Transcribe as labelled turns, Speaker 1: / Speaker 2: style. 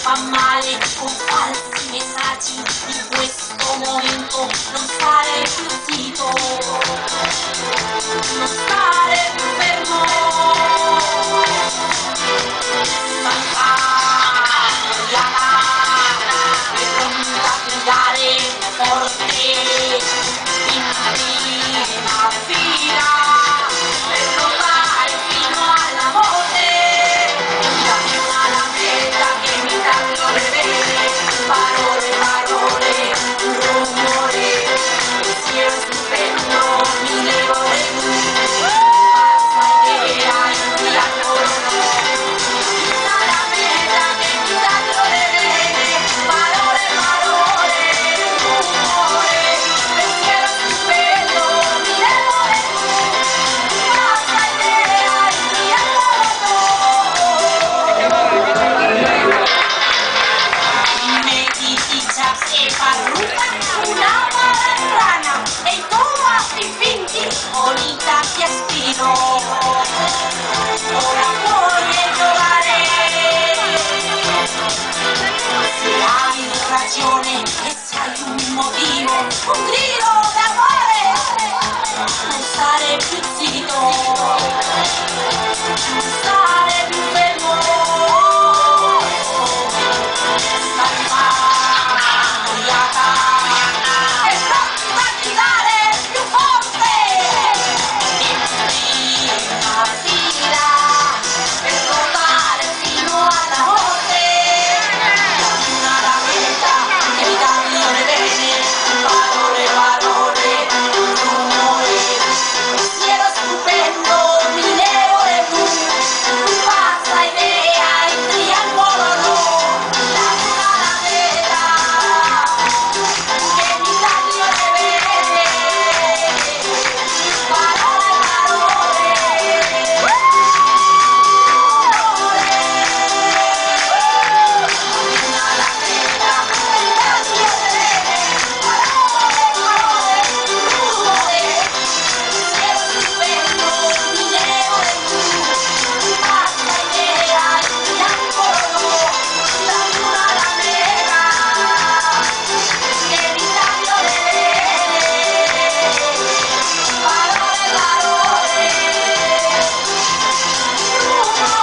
Speaker 1: fa male con falsi messaggi. In questo momento non stare più zitto, non stare più fermo. È pronta a gridare forte in prima fila per lottare fino alla morte. Dammi una lametta che mi taglio le vene, parole, parole, un rumore, pensiero stupendo, mi levo le luci, passa idea in triangolo. Una lametta che mi taglio le vene, parole, parole, un rumore, pensiero stupendo, mi levo le luci, passa idea in triangolo. Medita e parrucca, una malandrana e toma i finti, bonita ti aspiro. Ora puoi giocare, se hai ragione e se hai un motivo, un grido d'amore, non stare più zitto, non stare più fermo. E pronta a gridare più forte in prima fila per lottare fino alla morte. Dammi una lametta che mi taglio le vene, parole, parole, un rumore, pensiero stupendo, mi levo le blu, pazza idea in triangolo no. Dammi una lametta che mi taglio le vene, parole, parole, una lametta che mi taglio le vene, parole, parole, rumore, pensiero stupendo, mi levo le blu, pazza idea in triangolo no. Dammi una lametta che mi taglio le vene, parole, parole, rumore.